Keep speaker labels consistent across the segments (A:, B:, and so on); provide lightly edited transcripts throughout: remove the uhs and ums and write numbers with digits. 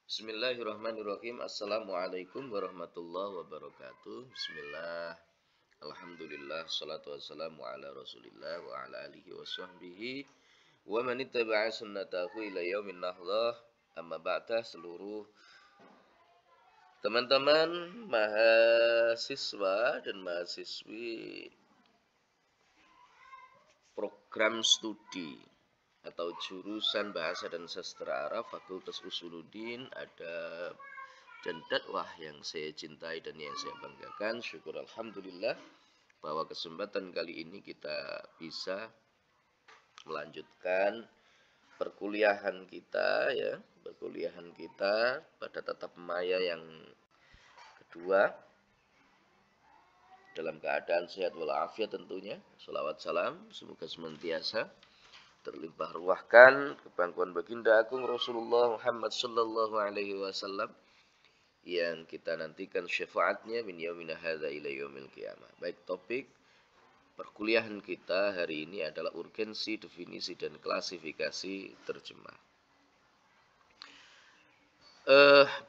A: Bismillahirrahmanirrahim. Assalamualaikum warahmatullahi wabarakatuh. Bismillah. Alhamdulillah. Salatu wassalamu ala rasulillah wa ala alihi wa sahbihi wa man ittaba'a sunnatahu ila yaumin nahdah. Amma ba'dah, seluruh teman-teman mahasiswa dan mahasiswi program studi atau jurusan Bahasa dan Sastra Arab Fakultas Usuluddin, adab dan dakwah yang saya cintai dan yang saya banggakan. Syukur alhamdulillah bahwa kesempatan kali ini kita bisa melanjutkan perkuliahan kita pada tatap maya yang kedua dalam keadaan sehat walafiat tentunya. Shalawat salam semoga senantiasa terlimpah ruahkan ke pangkuan baginda agung Rasulullah Muhammad sallallahu alaihi wasallam yang kita nantikan syafaatnya min yaumina hadza ila yaumil qiyamah. Baik, topik perkuliahan kita hari ini adalah urgensi, definisi dan klasifikasi terjemah.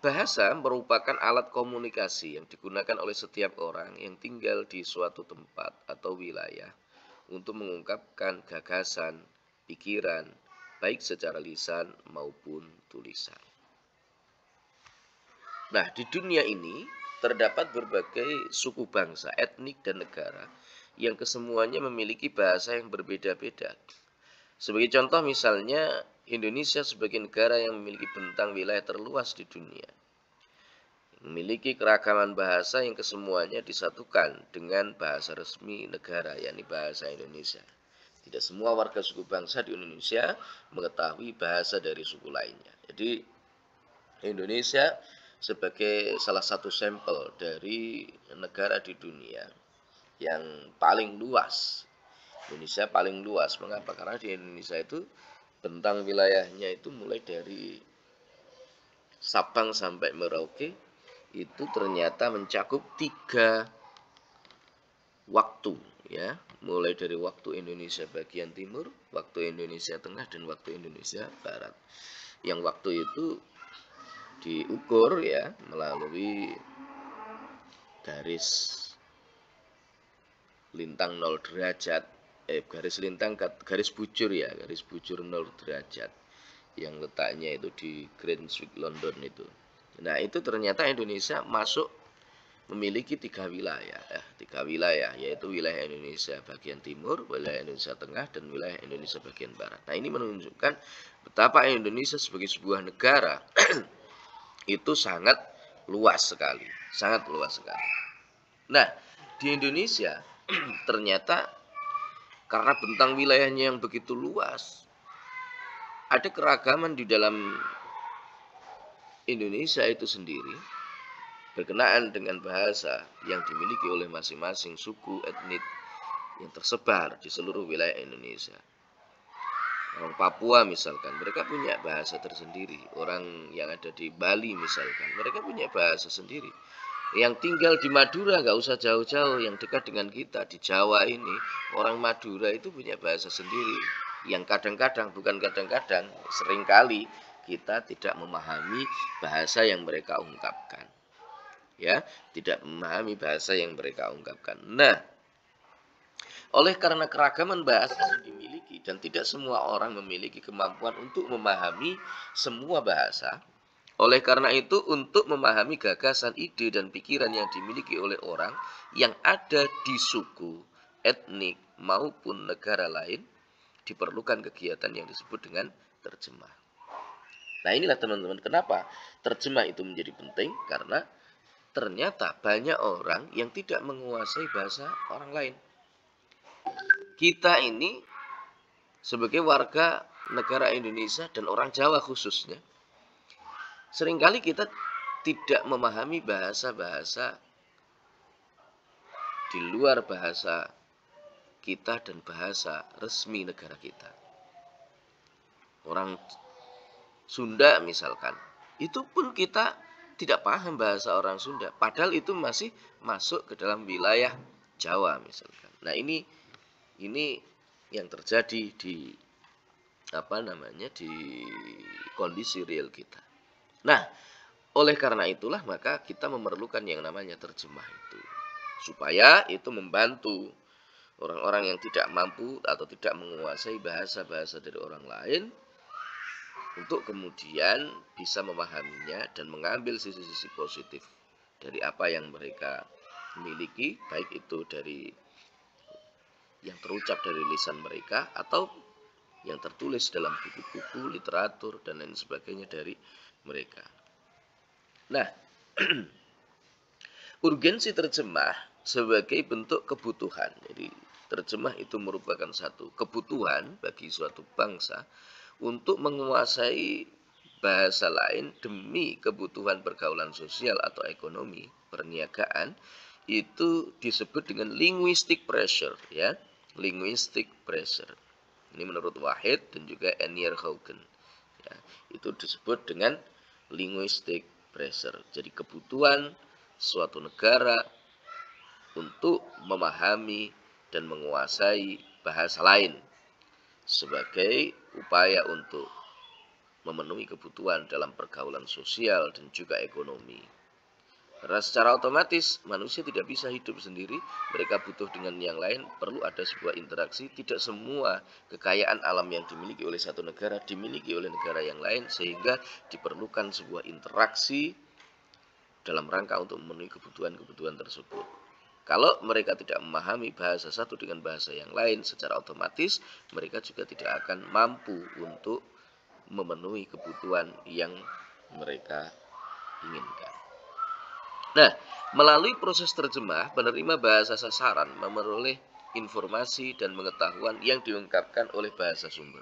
A: Bahasa merupakan alat komunikasi yang digunakan oleh setiap orang yang tinggal di suatu tempat atau wilayah untuk mengungkapkan gagasan, pikiran, baik secara lisan maupun tulisan. Nah, di dunia ini terdapat berbagai suku bangsa, etnik, dan negara yang kesemuanya memiliki bahasa yang berbeda-beda. Sebagai contoh misalnya, Indonesia sebagai negara yang memiliki bentang wilayah terluas di dunia, memiliki keragaman bahasa yang kesemuanya disatukan dengan bahasa resmi negara, yakni bahasa Indonesia. Tidak semua warga suku bangsa di Indonesia mengetahui bahasa dari suku lainnya. Jadi Indonesia sebagai salah satu sampel dari negara di dunia yang paling luas. Indonesia paling luas. Mengapa? Karena di Indonesia itu bentang wilayahnya itu mulai dari Sabang sampai Merauke itu ternyata mencakup 3 waktu, ya, mulai dari waktu Indonesia bagian timur, waktu Indonesia tengah, dan waktu Indonesia barat. Yang waktu itu diukur ya melalui garis lintang 0 derajat, garis bujur 0 derajat yang letaknya itu di Greenwich, London itu. Nah, itu ternyata Indonesia masuk memiliki 3 wilayah, yaitu wilayah Indonesia bagian timur, wilayah Indonesia tengah, dan wilayah Indonesia bagian barat. Nah, ini menunjukkan betapa Indonesia sebagai sebuah negara itu sangat luas sekali. Nah, di Indonesia ternyata karena bentang wilayahnya yang begitu luas, ada keragaman di dalam Indonesia itu sendiri berkenaan dengan bahasa yang dimiliki oleh masing-masing suku etnik yang tersebar di seluruh wilayah Indonesia. Orang Papua misalkan, mereka punya bahasa tersendiri. Orang yang ada di Bali misalkan, mereka punya bahasa sendiri. Yang tinggal di Madura, nggak usah jauh-jauh, yang dekat dengan kita di Jawa ini, orang Madura itu punya bahasa sendiri. Yang kadang-kadang, seringkali kita tidak memahami bahasa yang mereka ungkapkan. Ya, tidak memahami bahasa yang mereka ungkapkan. Nah, oleh karena keragaman bahasa yang dimiliki dan tidak semua orang memiliki kemampuan untuk memahami semua bahasa, oleh karena itu untuk memahami gagasan, ide, dan pikiran yang dimiliki oleh orang yang ada di suku, etnik, maupun negara lain, diperlukan kegiatan yang disebut dengan terjemah. Nah, inilah teman-teman kenapa terjemah itu menjadi penting, karena ternyata banyak orang yang tidak menguasai bahasa orang lain. Kita ini sebagai warga negara Indonesia dan orang Jawa khususnya, seringkali kita tidak memahami bahasa-bahasa di luar bahasa kita dan bahasa resmi negara kita. Orang Sunda misalkan, itu pun kita tidak paham bahasa orang Sunda, padahal itu masih masuk ke dalam wilayah Jawa misalkan. Nah, ini yang terjadi di di kondisi real kita. Nah, oleh karena itulah maka kita memerlukan yang namanya terjemah itu. Supaya itu membantu orang-orang yang tidak mampu atau tidak menguasai bahasa-bahasa dari orang lain untuk kemudian bisa memahaminya dan mengambil sisi-sisi positif dari apa yang mereka miliki, baik itu dari yang terucap dari lisan mereka atau yang tertulis dalam buku-buku, literatur, dan lain sebagainya dari mereka. Nah, urgensi terjemah sebagai bentuk kebutuhan. Jadi, terjemah itu merupakan satu kebutuhan bagi suatu bangsa untuk menguasai bahasa lain demi kebutuhan pergaulan sosial atau ekonomi, perniagaan, itu disebut dengan linguistic pressure, ya. Linguistic pressure. Ini menurut Wahid dan juga Enier Haugen. Ya, itu disebut dengan linguistic pressure. Jadi kebutuhan suatu negara untuk memahami dan menguasai bahasa lain sebagai upaya untuk memenuhi kebutuhan dalam pergaulan sosial dan juga ekonomi. Karena secara otomatis manusia tidak bisa hidup sendiri, mereka butuh dengan yang lain, perlu ada sebuah interaksi. Tidak semua kekayaan alam yang dimiliki oleh satu negara dimiliki oleh negara yang lain, sehingga diperlukan sebuah interaksi dalam rangka untuk memenuhi kebutuhan-kebutuhan tersebut. Kalau mereka tidak memahami bahasa satu dengan bahasa yang lain, secara otomatis mereka juga tidak akan mampu untuk memenuhi kebutuhan yang mereka inginkan. Nah, melalui proses terjemah, penerima bahasa sasaran memperoleh informasi dan pengetahuan yang diungkapkan oleh bahasa sumber.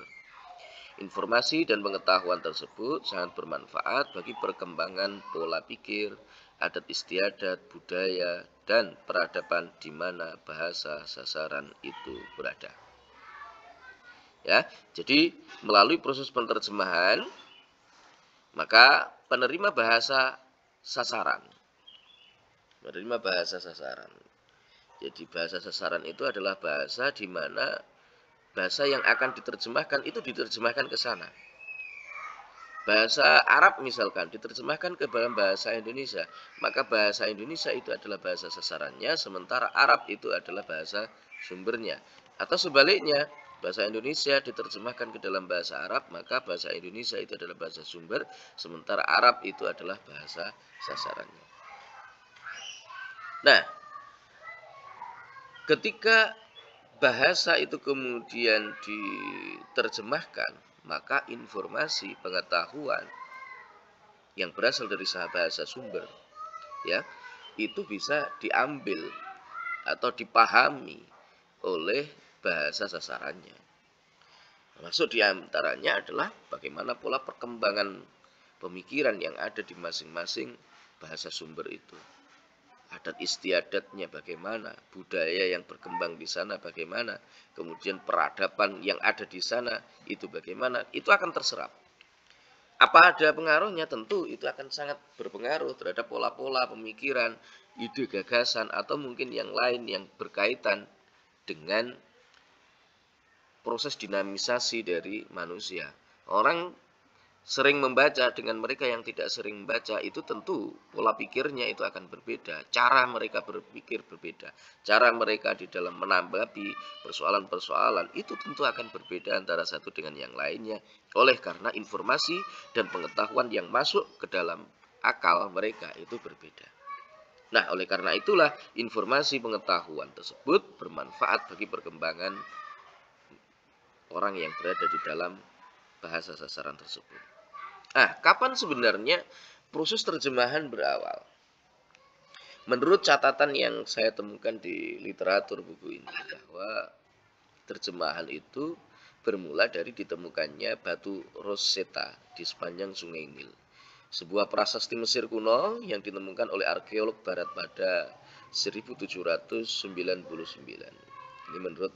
A: Informasi dan pengetahuan tersebut sangat bermanfaat bagi perkembangan pola pikir, adat istiadat, budaya, dan peradaban di mana bahasa sasaran itu berada. Ya, jadi melalui proses penerjemahan, maka penerima bahasa sasaran. Menerima bahasa sasaran. Jadi bahasa sasaran itu adalah bahasa di mana bahasa yang akan diterjemahkan itu diterjemahkan ke sana. Bahasa Arab misalkan diterjemahkan ke dalam bahasa Indonesia, maka bahasa Indonesia itu adalah bahasa sasarannya, sementara Arab itu adalah bahasa sumbernya. Atau sebaliknya, bahasa Indonesia diterjemahkan ke dalam bahasa Arab, maka bahasa Indonesia itu adalah bahasa sumber, sementara Arab itu adalah bahasa sasarannya. Nah, ketika bahasa itu kemudian diterjemahkan, maka informasi, pengetahuan yang berasal dari bahasa sumber, ya, itu bisa diambil atau dipahami oleh bahasa sasarannya. Masuk diantaranya adalah bagaimana pola perkembangan pemikiran yang ada di masing-masing bahasa sumber itu. Adat istiadatnya bagaimana, budaya yang berkembang di sana bagaimana, kemudian peradaban yang ada di sana itu bagaimana, itu akan terserap. Apa ada pengaruhnya? Tentu itu akan sangat berpengaruh terhadap pola-pola pemikiran, ide gagasan, atau mungkin yang lain yang berkaitan dengan proses dinamisasi dari manusia. Orang sering membaca dengan mereka yang tidak sering membaca itu tentu pola pikirnya itu akan berbeda, cara mereka berpikir berbeda, cara mereka di dalam menanggapi persoalan-persoalan itu tentu akan berbeda antara satu dengan yang lainnya, oleh karena informasi dan pengetahuan yang masuk ke dalam akal mereka itu berbeda. Nah, oleh karena itulah informasi pengetahuan tersebut bermanfaat bagi perkembangan orang yang berada di dalam bahasa sasaran tersebut. Nah, kapan sebenarnya proses terjemahan berawal? Menurut catatan yang saya temukan di literatur buku ini, bahwa terjemahan itu bermula dari ditemukannya batu Rosetta di sepanjang Sungai Nil. Sebuah prasasti Mesir kuno yang ditemukan oleh arkeolog barat pada 1799. Ini menurut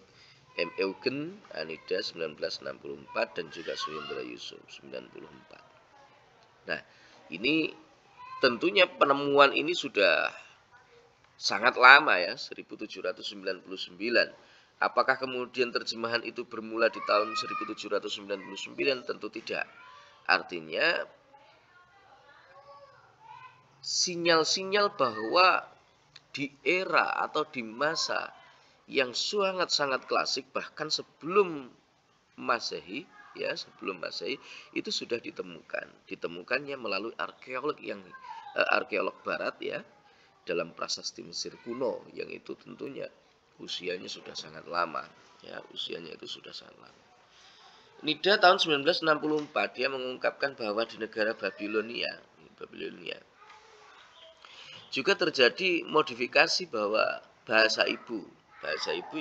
A: M. Eugen Anida 1964 dan juga Suyendra Yusuf 94. Nah, ini tentunya penemuan ini sudah sangat lama ya, 1799. Apakah kemudian terjemahan itu bermula di tahun 1799? Tentu tidak. Artinya sinyal-sinyal bahwa di era atau di masa yang sangat-sangat klasik, bahkan sebelum Masehi, ya sebelum Masehi itu sudah ditemukannya melalui arkeolog Barat, ya, dalam prasasti Mesir kuno, yang itu tentunya usianya sudah sangat lama, ya, usianya itu sudah sangat lama. Nida tahun 1964 dia mengungkapkan bahwa di negara Babilonia juga terjadi modifikasi bahwa bahasa ibu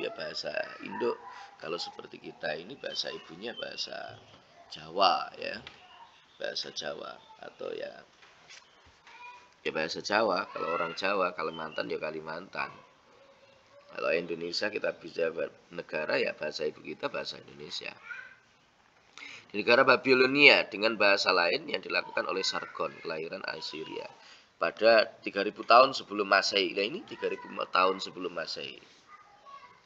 A: ya bahasa Indo. Kalau seperti kita ini bahasa ibunya bahasa Jawa, ya, bahasa Jawa atau ya bahasa Jawa. Kalau orang Jawa Kalimantan ya Kalimantan. Kalau Indonesia kita bisa negara, ya bahasa ibu kita bahasa Indonesia. Di negara Babilonia dengan bahasa lain yang dilakukan oleh Sargon, kelahiran Assyria pada 3000 tahun sebelum Masehi. Nah, ini 3000 tahun sebelum Masehi.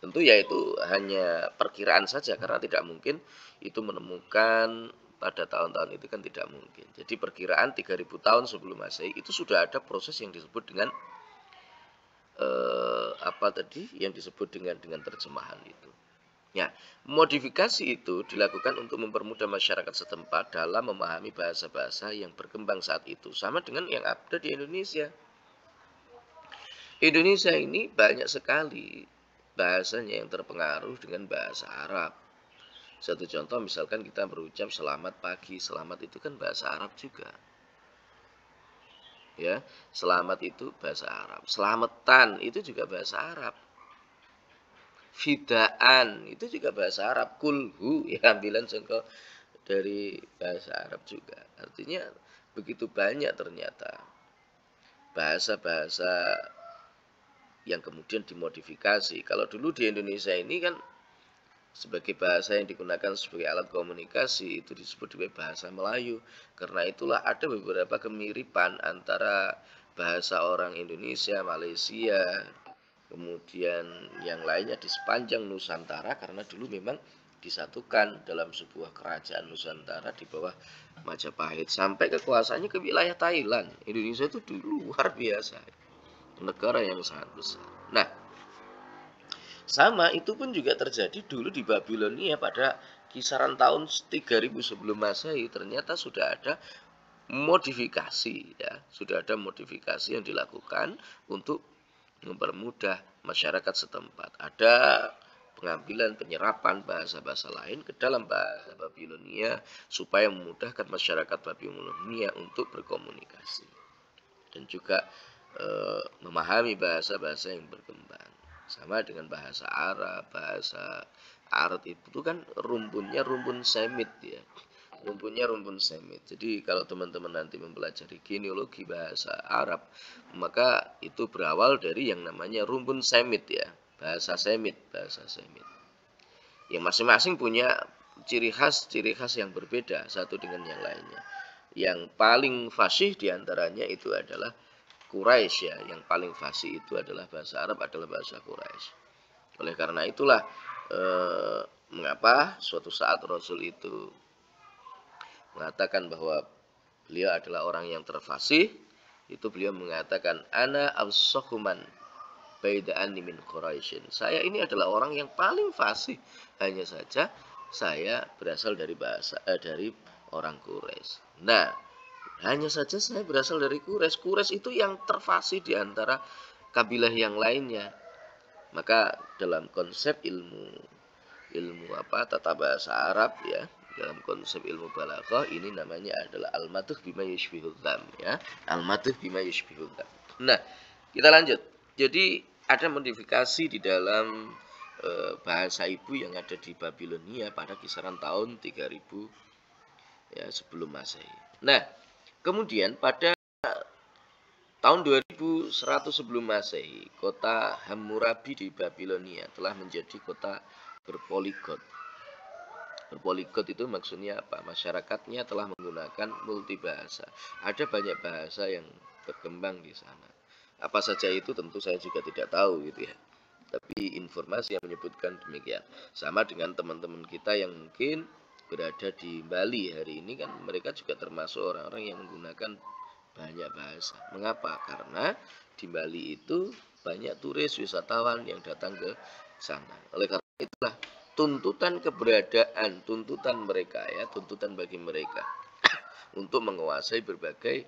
A: Tentu ya itu hanya perkiraan saja, karena tidak mungkin itu menemukan pada tahun-tahun itu, kan tidak mungkin. Jadi perkiraan 3000 tahun sebelum Masehi itu sudah ada proses yang disebut dengan yang disebut dengan terjemahan itu. Ya, modifikasi itu dilakukan untuk mempermudah masyarakat setempat dalam memahami bahasa-bahasa yang berkembang saat itu. Sama dengan yang ada di Indonesia. Indonesia ini banyak sekali bahasanya yang terpengaruh dengan bahasa Arab. Satu contoh misalkan kita berucap selamat pagi, selamat itu kan bahasa Arab juga. Ya, selamat itu bahasa Arab. Selamatan itu juga bahasa Arab. Fidaan itu juga bahasa Arab. Kulhu ya ambilan sengko dari bahasa Arab juga. Artinya begitu banyak ternyata bahasa-bahasa yang kemudian dimodifikasi. Kalau dulu di Indonesia ini kan sebagai bahasa yang digunakan sebagai alat komunikasi itu disebut sebagai bahasa Melayu. Karena itulah ada beberapa kemiripan antara bahasa orang Indonesia, Malaysia, kemudian yang lainnya di sepanjang Nusantara, karena dulu memang disatukan dalam sebuah kerajaan Nusantara di bawah Majapahit sampai kekuasaannya ke wilayah Thailand. Indonesia itu dulu luar biasa, negara yang sangat besar. Nah, sama itu pun juga terjadi dulu di Babilonia pada kisaran tahun 3000 sebelum Masehi. Ternyata sudah ada modifikasi, ya, sudah ada modifikasi yang dilakukan untuk mempermudah masyarakat setempat. Ada pengambilan penyerapan bahasa-bahasa lain ke dalam bahasa Babilonia supaya memudahkan masyarakat Babilonia untuk berkomunikasi dan juga memahami bahasa-bahasa yang berkembang. Sama dengan bahasa Arab. Bahasa Arab itu kan rumpun Semit, ya. Rumpun Semit. Jadi kalau teman-teman nanti mempelajari genealogi bahasa Arab, maka itu berawal dari yang namanya rumpun Semit, ya. Bahasa Semit. Yang masing-masing punya ciri khas yang berbeda satu dengan yang lainnya. Yang paling fasih diantaranya itu adalah Quraisy, ya. Yang paling fasih itu adalah bahasa Arab, adalah bahasa Quraisy. Oleh karena itulah mengapa suatu saat Rasul itu mengatakan bahwa beliau adalah orang yang terfasih, itu beliau mengatakan ana afsahuman baida'ani min Quraisyin. Saya ini adalah orang yang paling fasih, hanya saja saya berasal dari dari orang Quraisy. Nah, hanya saja saya berasal dari Quraisy. Quraisy itu yang terfasih di antara kabilah yang lainnya. Maka dalam konsep ilmu tata bahasa Arab, ya, dalam konsep ilmu balaghah ini namanya adalah al-madh bima yushbihul dham, ya. Al-madh bima yushbihul dham. Nah, kita lanjut. Jadi ada modifikasi di dalam bahasa ibu yang ada di Babilonia pada kisaran tahun 3000, ya, sebelum Masehi. Nah, kemudian pada tahun 2100 sebelum Masehi, kota Hammurabi di Babilonia telah menjadi kota berpoligot. Berpoligot itu maksudnya apa? Masyarakatnya telah menggunakan multibahasa. Ada banyak bahasa yang berkembang di sana. Apa saja itu tentu saya juga tidak tahu, gitu ya. Tapi informasi yang menyebutkan demikian. Sama dengan teman-teman kita yang mungkin berada di Bali hari ini, kan mereka juga termasuk orang-orang yang menggunakan banyak bahasa. Mengapa? Karena di Bali itu banyak turis wisatawan yang datang ke sana. Oleh karena itulah tuntutan keberadaan, tuntutan mereka ya, tuntutan bagi mereka untuk menguasai berbagai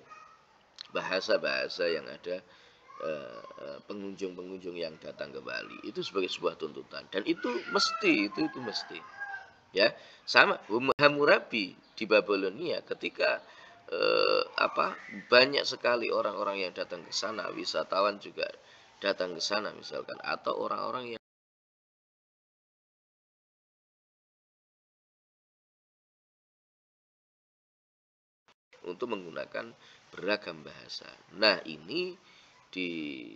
A: bahasa-bahasa yang ada pengunjung-pengunjung yang datang ke Bali itu sebagai sebuah tuntutan, dan itu mesti itu mesti ya. Sama Hammurabi di Babilonia ketika banyak sekali orang-orang yang datang ke sana, wisatawan juga datang ke sana misalkan, atau orang-orang yang untuk menggunakan beragam bahasa. Nah, ini di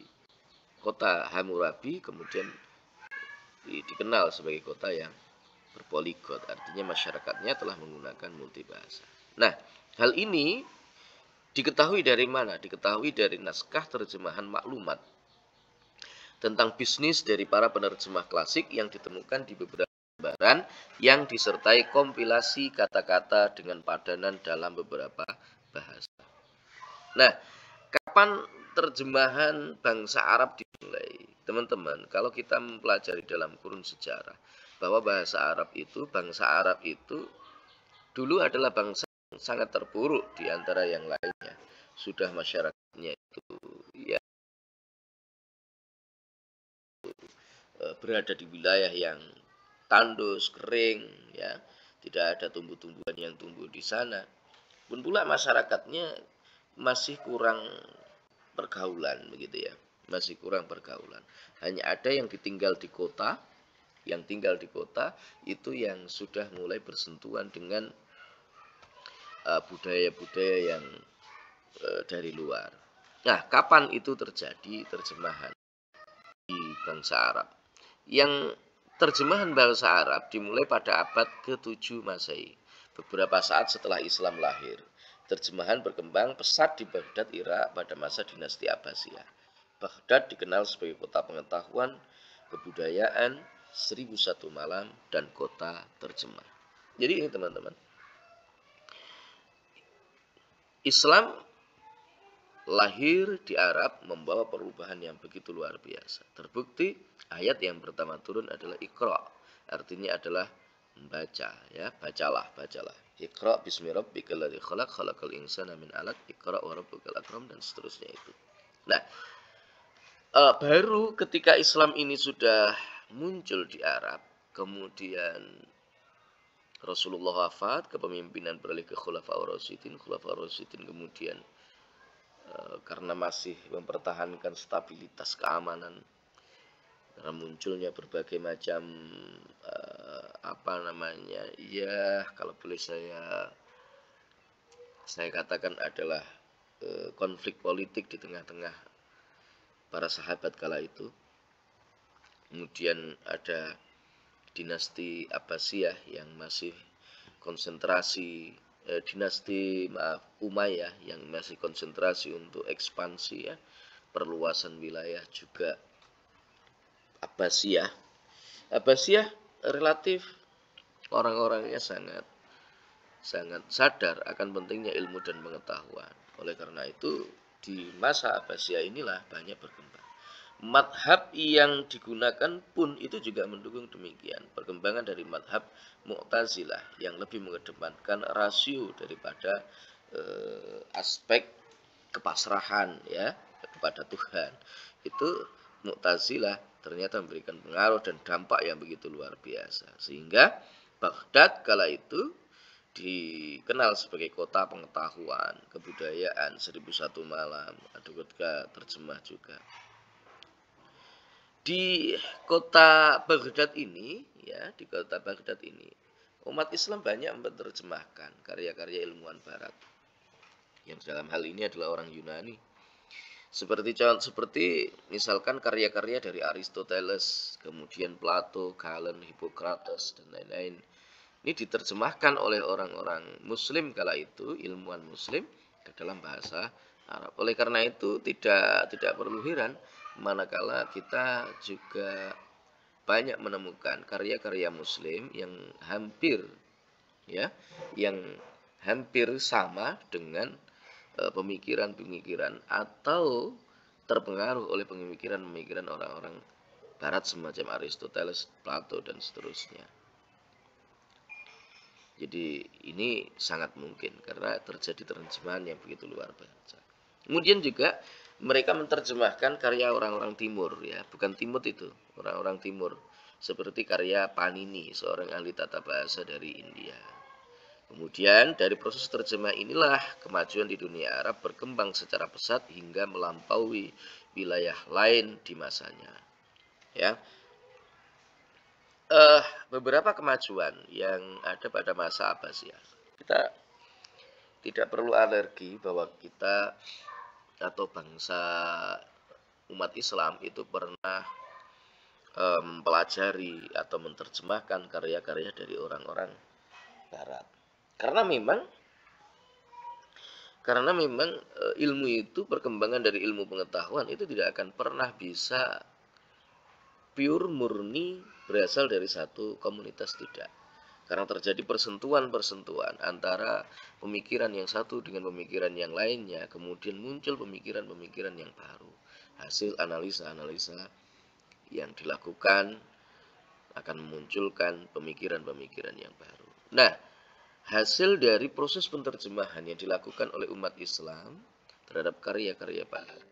A: kota Hammurabi kemudian dikenal sebagai kota yang berpoliglot, artinya masyarakatnya telah menggunakan multibahasa. Nah, hal ini diketahui dari mana? Diketahui dari naskah terjemahan maklumat tentang bisnis dari para penerjemah klasik yang ditemukan di beberapa lembaran yang disertai kompilasi kata-kata dengan padanan dalam beberapa bahasa. Nah, kapan terjemahan bangsa Arab dimulai? Teman-teman, kalau kita mempelajari dalam kurun sejarah bahwa bangsa Arab itu dulu adalah bangsa yang sangat terpuruk di antara yang lainnya. Sudah masyarakatnya itu ya berada di wilayah yang tandus, kering, ya, tidak ada tumbuh-tumbuhan yang tumbuh di sana. Pun pula masyarakatnya masih kurang pergaulan, begitu ya, masih kurang pergaulan. Hanya ada yang tinggal di kota itu yang sudah mulai bersentuhan dengan budaya-budaya yang dari luar. Nah, kapan itu terjadi terjemahan di bangsa Arab? Yang terjemahan bahasa Arab dimulai pada abad ke-7 Masehi, beberapa saat setelah Islam lahir. Terjemahan berkembang pesat di Baghdad, Irak pada masa dinasti Abbasiyah. Baghdad dikenal sebagai kota pengetahuan, kebudayaan, 1001 malam, dan kota terjemah. Jadi ini teman-teman, Islam lahir di Arab membawa perubahan yang begitu luar biasa. Terbukti ayat yang pertama turun adalah Iqra, artinya adalah membaca, ya, bacalah. Iqra bismi rabbikal ladzi khalaq, khalaqal insana min 'alaq, Iqra wa rabbukal akram, dan seterusnya itu. Nah, baru ketika Islam ini sudah muncul di Arab, kemudian Rasulullah wafat, kepemimpinan beralih ke Khulafaur Rasyidin kemudian karena masih mempertahankan stabilitas keamanan, karena munculnya berbagai macam ya, kalau boleh saya katakan adalah konflik politik di tengah-tengah para sahabat kala itu. Kemudian ada dinasti Abbasiyah yang masih konsentrasi, Umayyah yang masih konsentrasi untuk ekspansi, ya, perluasan wilayah. Juga Abbasiyah relatif orang-orangnya sangat sadar akan pentingnya ilmu dan pengetahuan. Oleh karena itu di masa Abbasiyah inilah banyak berkembang. Madhab yang digunakan pun itu juga mendukung demikian. Perkembangan dari madhab Mu'tazilah yang lebih mengedepankan rasio daripada aspek kepasrahan, ya, kepada Tuhan. Itu Mu'tazilah ternyata memberikan pengaruh dan dampak yang begitu luar biasa. Sehingga Baghdad kala itu dikenal sebagai kota pengetahuan, kebudayaan, 1001 malam, ada ketika terjemah juga. Di kota Baghdad ini, umat Islam banyak menerjemahkan karya-karya ilmuwan barat, yang dalam hal ini adalah orang Yunani. Seperti misalkan karya-karya dari Aristoteles, kemudian Plato, Galen, Hippocrates, dan lain-lain. Ini diterjemahkan oleh orang-orang Muslim kala itu, ilmuwan Muslim, ke dalam bahasa Arab. Oleh karena itu tidak perlu heran manakala kita juga banyak menemukan karya-karya Muslim yang hampir sama dengan pemikiran-pemikiran atau terpengaruh oleh pemikiran-pemikiran orang-orang Barat semacam Aristoteles, Plato, dan seterusnya. Jadi ini sangat mungkin karena terjadi terjemahan yang begitu luar biasa. Kemudian juga mereka menerjemahkan karya orang-orang timur, ya, bukan Timur itu, orang-orang timur, seperti karya Panini, seorang ahli tata bahasa dari India. Kemudian dari proses terjemah inilah kemajuan di dunia Arab berkembang secara pesat hingga melampaui wilayah lain di masanya. Ya, beberapa kemajuan yang ada pada masa Abbasiyah. Kita tidak perlu alergi bahwa kita atau bangsa umat Islam itu pernah mempelajari atau menerjemahkan karya-karya dari orang-orang Barat. Karena memang ilmu itu, perkembangan dari ilmu pengetahuan itu tidak akan pernah bisa pure murni berasal dari satu komunitas, tidak. Karena terjadi persentuhan-persentuhan antara pemikiran yang satu dengan pemikiran yang lainnya, kemudian muncul pemikiran-pemikiran yang baru. Hasil analisa-analisa yang dilakukan akan memunculkan pemikiran-pemikiran yang baru. Nah, hasil dari proses penerjemahan yang dilakukan oleh umat Islam terhadap karya-karya Barat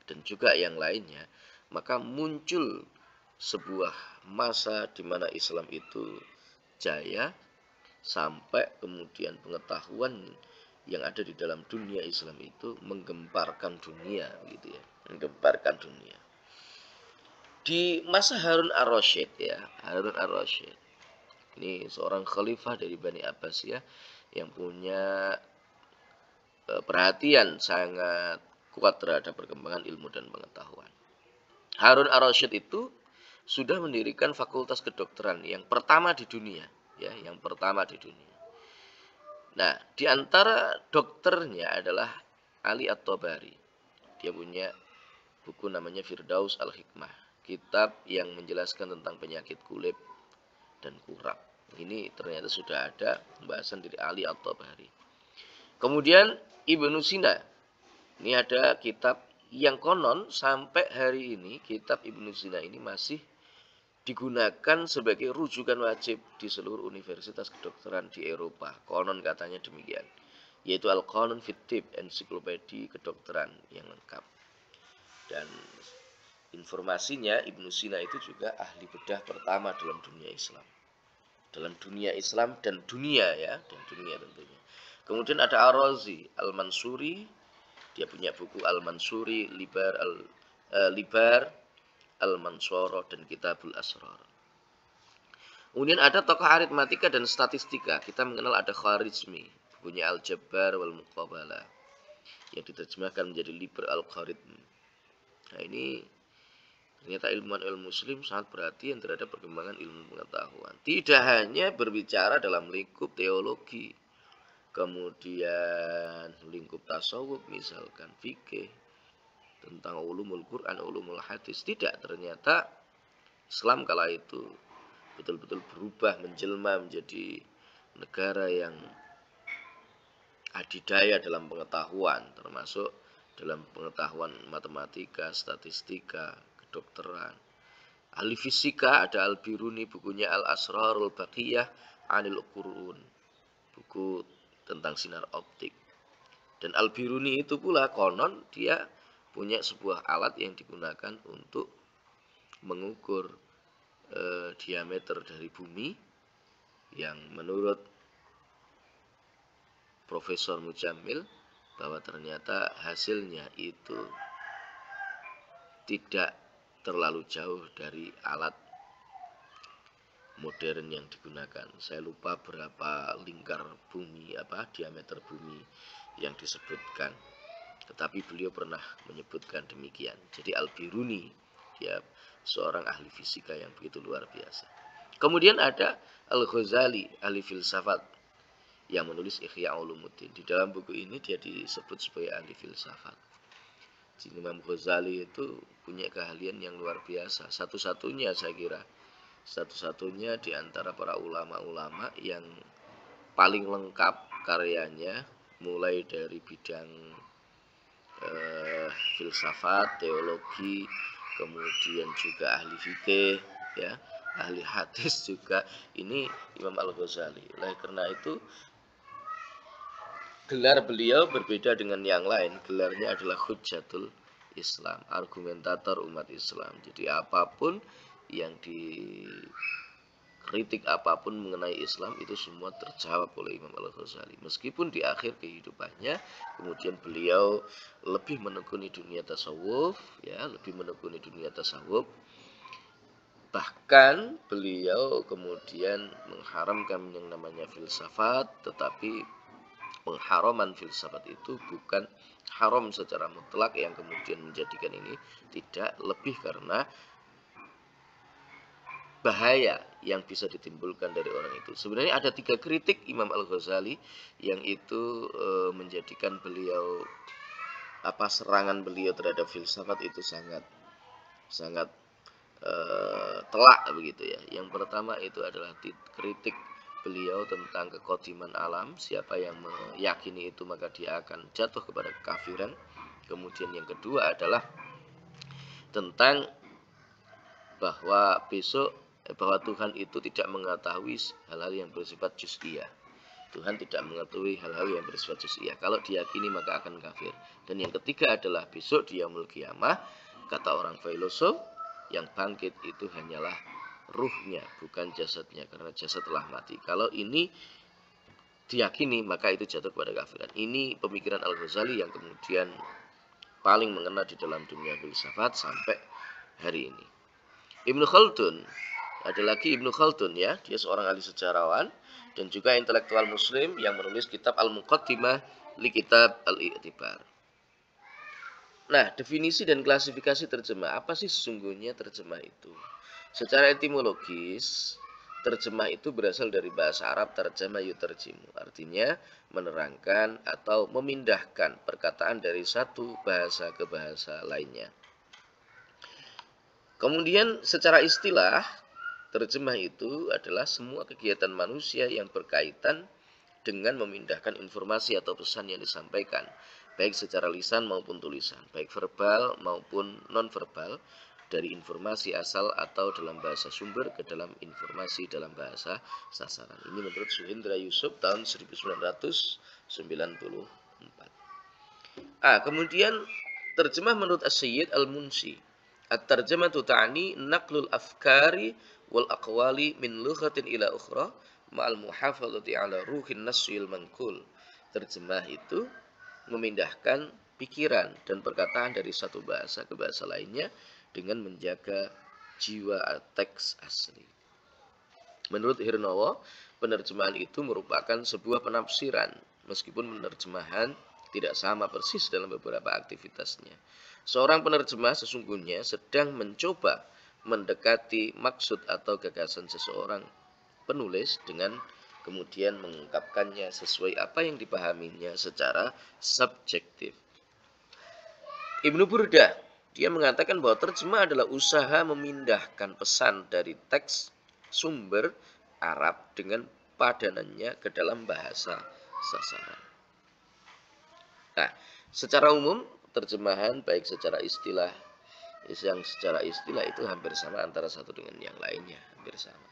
A: dan juga yang lainnya, maka muncul sebuah masa di mana Islam itu jaya sampai kemudian pengetahuan yang ada di dalam dunia Islam itu menggemparkan dunia, gitu ya, menggemparkan dunia. Di masa Harun ar-Rasyid, ya, Harun ar-Rasyid ini seorang khalifah dari Bani Abbasiyah yang punya perhatian sangat kuat terhadap perkembangan ilmu dan pengetahuan. Harun ar-Rasyid itu sudah mendirikan fakultas kedokteran yang pertama di dunia, ya, yang pertama di dunia. Nah, di antara dokternya adalah Ali At-Tabari. Dia punya buku namanya Firdaus Al-Hikmah, kitab yang menjelaskan tentang penyakit kulit dan kurap. Ini ternyata sudah ada pembahasan dari Ali At-Tabari. Kemudian Ibnu Sina. Ini ada kitab yang konon sampai hari ini kitab Ibnu Sina ini masih digunakan sebagai rujukan wajib di seluruh universitas kedokteran di Eropa. Konon katanya demikian. Yaitu Al-Qanun fit Tibb, ensiklopedia kedokteran yang lengkap. Dan informasinya Ibnu Sina itu juga ahli bedah pertama dalam dunia Islam. Dalam dunia Islam dan dunia, ya, dan dunia tentunya. Kemudian ada Ar-Razi Al-Mansuri, dia punya buku Al-Mansuri, Libar Al-Mansoro, dan Kitabul Asrar. Kemudian ada tokoh aritmatika dan statistika. Kita mengenal ada Kharizmi, bukunya Al-Jabbar wal Muqabalah, yang diterjemahkan menjadi Liber Al-Kharizmi. Nah, ini ternyata ilmuwan muslim sangat perhatian terhadap perkembangan ilmu pengetahuan. Tidak hanya berbicara dalam lingkup teologi, kemudian lingkup tasawuf, misalkan fikih, tentang ulumul Quran, ulumul hadis. Tidak, ternyata Islam kala itu betul-betul berubah, menjelma menjadi negara yang adidaya dalam pengetahuan, termasuk dalam pengetahuan matematika, statistika, kedokteran. Ahli fisika ada Al-Biruni, bukunya Al-Asrarul Baqiyah Anil Qur'un, buku tentang sinar optik. Dan Al-Biruni itu pula konon dia punya sebuah alat yang digunakan untuk mengukur diameter dari bumi, yang menurut Profesor Mujamil bahwa ternyata hasilnya itu tidak terlalu jauh dari alat modern yang digunakan. Saya lupa berapa lingkar bumi, diameter bumi yang disebutkan, tetapi beliau pernah menyebutkan demikian. Jadi Al-Biruni, dia seorang ahli fisika yang begitu luar biasa. Kemudian ada Al-Ghazali, ahli filsafat, yang menulis Ihya Ulumuddin. Di dalam buku ini dia disebut sebagai ahli filsafat. Jadi Imam Ghazali itu punya keahlian yang luar biasa. Satu-satunya, saya kira, satu-satunya di antara para ulama-ulama yang paling lengkap karyanya mulai dari bidang filsafat, teologi, kemudian juga ahli fikih, ya, ahli hadis juga. Ini Imam Al-Ghazali. Oleh karena itu gelar beliau berbeda dengan yang lain. Gelarnya adalah Hujjatul Islam, argumentator umat Islam. Jadi apapun yang kritik apapun mengenai Islam itu semua terjawab oleh Imam Al-Ghazali. Meskipun di akhir kehidupannya kemudian beliau lebih menekuni dunia tasawuf, ya, lebih menekuni dunia tasawuf. Bahkan beliau kemudian mengharamkan yang namanya filsafat, tetapi pengharaman filsafat itu bukan haram secara mutlak yang kemudian menjadikan ini tidak, lebih karena bahaya yang bisa ditimbulkan dari orang itu. Sebenarnya ada 3 kritik Imam Al-Ghazali yang itu menjadikan beliau, serangan beliau terhadap filsafat itu sangat telak begitu ya. Yang pertama itu adalah kritik beliau tentang kekodiman alam. Siapa yang meyakini itu maka dia akan jatuh kepada kekafiran. Kemudian yang kedua adalah tentang bahwa Tuhan itu tidak mengetahui hal-hal yang bersifat juz'iyah. Tuhan tidak mengetahui hal-hal yang bersifat juz'iyah. Kalau diyakini maka akan kafir. Dan yang ketiga adalah besok di yaumul qiyamah, kata orang filosof, yang bangkit itu hanyalah ruhnya, bukan jasadnya, karena jasad telah mati. Kalau ini diyakini maka itu jatuh kepada kafiran. Ini pemikiran Al-Ghazali yang kemudian paling mengena di dalam dunia filsafat sampai hari ini. Ibnu Khaldun, ada lagi Ibnu Khaldun, ya, dia seorang ahli sejarawan dan juga intelektual muslim yang menulis kitab Al-Muqaddimah li Kitab Al-I'tibar. Nah, definisi dan klasifikasi terjemah, apa sih sesungguhnya terjemah itu? Secara etimologis, terjemah itu berasal dari bahasa Arab tarjama yutarjimu, artinya menerangkan atau memindahkan perkataan dari satu bahasa ke bahasa lainnya. Kemudian secara istilah, terjemah itu adalah semua kegiatan manusia yang berkaitan dengan memindahkan informasi atau pesan yang disampaikan, baik secara lisan maupun tulisan, baik verbal maupun non-verbal, dari informasi asal atau dalam bahasa sumber ke dalam informasi dalam bahasa sasaran. Ini menurut Suhendra Yusuf tahun 1994. Kemudian terjemah menurut As-Sayyid Al-Munsi. At-tarjamatu ta'ni naqlul afkari wal aqwali min lughatin ila ukhra ma'al muhafadzati ala ruhin nasyil manqul. Terjemah itu memindahkan pikiran dan perkataan dari satu bahasa ke bahasa lainnya dengan menjaga jiwa teks asli. Menurut Hirnawa, penerjemahan itu merupakan sebuah penafsiran, meskipun penerjemahan tidak sama persis dalam beberapa aktivitasnya. Seorang penerjemah sesungguhnya sedang mencoba mendekati maksud atau gagasan seseorang penulis dengan kemudian mengungkapkannya sesuai apa yang dipahaminya secara subjektif. Ibnu Burdah, dia mengatakan bahwa terjemah adalah usaha memindahkan pesan dari teks sumber Arab dengan padanannya ke dalam bahasa sasaran. Nah, secara umum terjemahan baik secara istilah, yang secara istilah itu hampir sama antara satu dengan yang lainnya, hampir sama.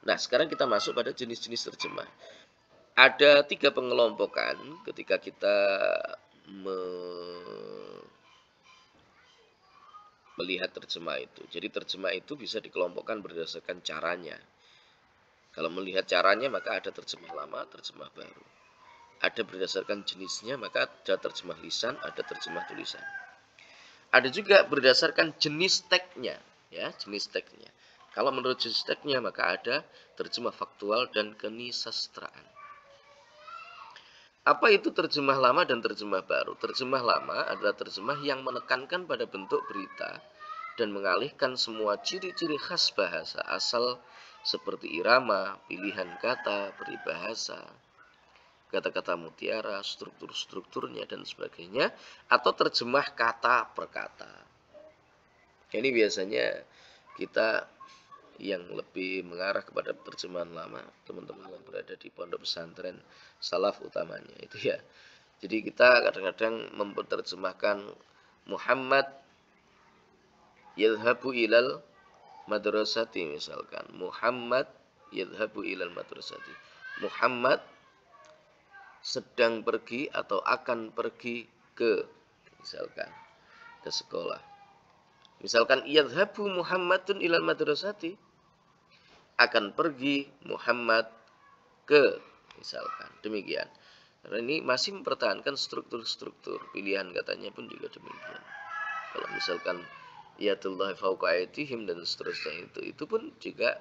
A: Nah, sekarang kita masuk pada jenis-jenis terjemah. Ada 3 pengelompokan ketika kita melihat terjemah itu. Jadi terjemah itu bisa dikelompokkan berdasarkan caranya. Kalau melihat caranya maka ada terjemah lama, terjemah baru. Ada berdasarkan jenisnya, maka ada terjemah lisan, ada terjemah tulisan. Ada juga berdasarkan jenis teksnya, ya, jenis teksnya. Kalau menurut jenis teksnya maka ada terjemah faktual dan kenisastraan. Apa itu terjemah lama dan terjemah baru? Terjemah lama adalah terjemah yang menekankan pada bentuk berita dan mengalihkan semua ciri-ciri khas bahasa asal seperti irama, pilihan kata, peribahasa, kata-kata mutiara, struktur-strukturnya dan sebagainya, atau terjemah kata per kata. Ini biasanya kita yang lebih mengarah kepada terjemahan lama, teman-teman yang berada di pondok pesantren salaf utamanya itu, ya. Jadi kita kadang-kadang memperterjemahkan Muhammad yadhabu ilal madrasati misalkan. Muhammad yadhabu ilal madrasati. Muhammad sedang pergi atau akan pergi ke misalkan ke sekolah. Misalkan yadhabu Muhammadun ilal madrasati, akan pergi Muhammad ke misalkan. Demikian. Karena ini masih mempertahankan struktur-struktur pilihan katanya pun juga demikian. Kalau misalkan yatullahi fauqa aydihim dan seterusnya itu pun juga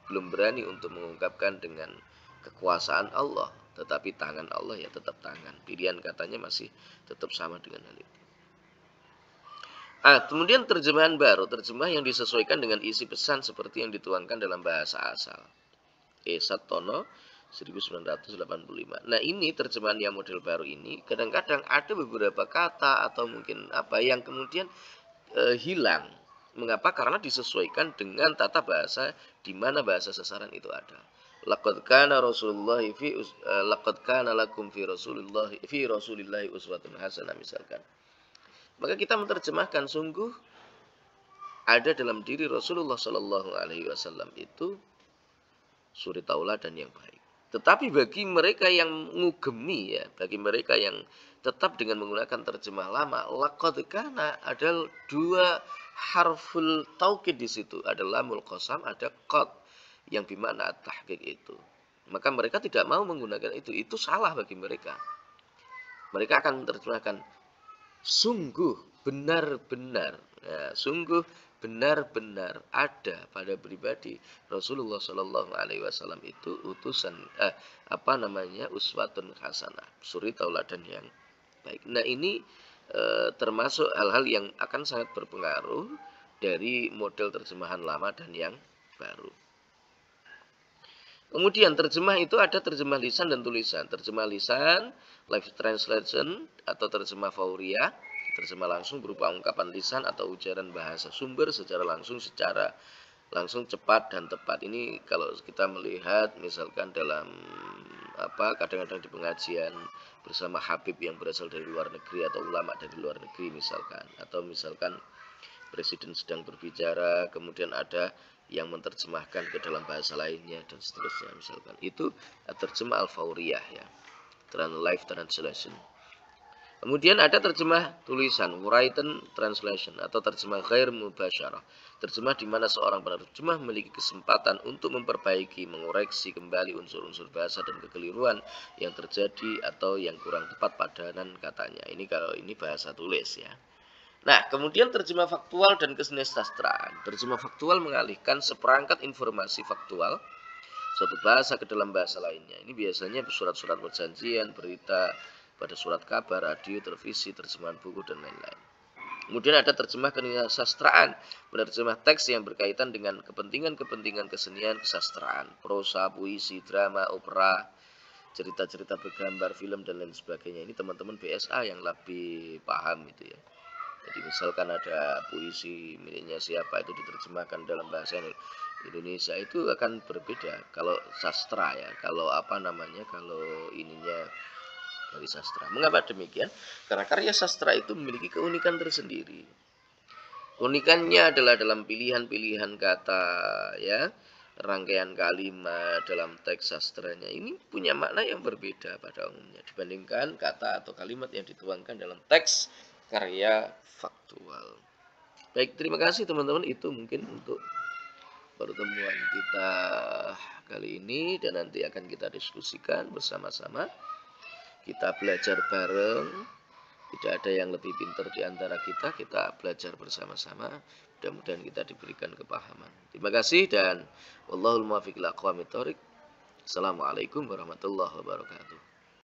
A: belum berani untuk mengungkapkan dengan kekuasaan Allah, tetapi tangan Allah ya tetap tangan. Pilihan katanya masih tetap sama dengan hal itu. Kemudian terjemahan baru, terjemah yang disesuaikan dengan isi pesan seperti yang dituangkan dalam bahasa asal. Esat Tono 1985. Nah, ini terjemahan yang model baru ini kadang-kadang ada beberapa kata atau mungkin apa yang kemudian hilang. Mengapa? Karena disesuaikan dengan tata bahasa di mana bahasa sasaran itu ada. Laqad kana lakum fi Rasulillahi uswatun hasanah misalkan. Maka kita menerjemahkan sungguh ada dalam diri Rasulullah Shallallahu Alaihi Wasallam itu suri tauladan yang baik. Tetapi bagi mereka yang ngugemi ya, bagi mereka yang tetap dengan menggunakan terjemah lama, laqad kana ada dua harful taukid di situ, ada lamul qasam, ada qad yang bermakna tahqiq itu. Maka mereka tidak mau menggunakan itu salah bagi mereka. Mereka akan menerjemahkan sungguh benar-benar, ya, sungguh benar-benar ada pada pribadi Rasulullah Shallallahu Alaihi Wasallam itu utusan uswatun hasanah, suri tauladan yang baik. Nah ini termasuk hal-hal yang akan sangat berpengaruh dari model terjemahan lama dan yang baru. Kemudian terjemah itu ada terjemah lisan dan tulisan. Terjemah lisan, live translation atau terjemah fauriyah, terjemah langsung berupa ungkapan lisan atau ujaran bahasa sumber secara langsung cepat dan tepat. Ini kalau kita melihat misalkan dalam kadang-kadang di pengajian bersama Habib yang berasal dari luar negeri atau ulama dari luar negeri misalkan, atau misalkan presiden sedang berbicara kemudian ada yang menerjemahkan ke dalam bahasa lainnya dan seterusnya misalkan. Itu terjemah al-fauriyah ya. Live translation. Kemudian ada terjemah tulisan, written translation atau terjemah ghair mubasyarah. Terjemah di mana seorang penerjemah memiliki kesempatan untuk memperbaiki, mengoreksi kembali unsur-unsur bahasa dan kekeliruan yang terjadi atau yang kurang tepat padanan katanya. Ini kalau ini bahasa tulis ya. Nah, kemudian terjemah faktual dan kesenisastraan. Terjemah faktual mengalihkan seperangkat informasi faktual suatu bahasa ke dalam bahasa lainnya. Ini biasanya surat-surat perjanjian, berita, pada surat kabar, radio, televisi, terjemahan buku, dan lain-lain. Kemudian ada terjemah kesenisastraan, menerjemah teks yang berkaitan dengan kepentingan-kepentingan kesenian, kesastraan, prosa, puisi, drama, opera, cerita-cerita bergambar, film, dan lain sebagainya. Ini teman-teman BSA yang lebih paham itu ya. Jadi misalkan ada puisi miliknya siapa itu diterjemahkan dalam bahasa Indonesia itu akan berbeda. Kalau sastra ya, kalau kalau ininya dari sastra. Mengapa demikian? Karena karya sastra itu memiliki keunikan tersendiri. Keunikannya adalah dalam pilihan-pilihan kata ya, rangkaian kalimat dalam teks sastranya ini punya makna yang berbeda pada umumnya dibandingkan kata atau kalimat yang dituangkan dalam teks karya faktual. Baik, terima kasih teman-teman. Itu mungkin untuk pertemuan kita kali ini dan nanti akan kita diskusikan bersama-sama. Kita belajar bareng. Tidak ada yang lebih pintar di antara kita. Kita belajar bersama-sama. Mudah-mudahan kita diberikan kepahaman. Terima kasih dan wallahul muwaffiq ila aqwamit thoriq. Assalamualaikum warahmatullahi wabarakatuh.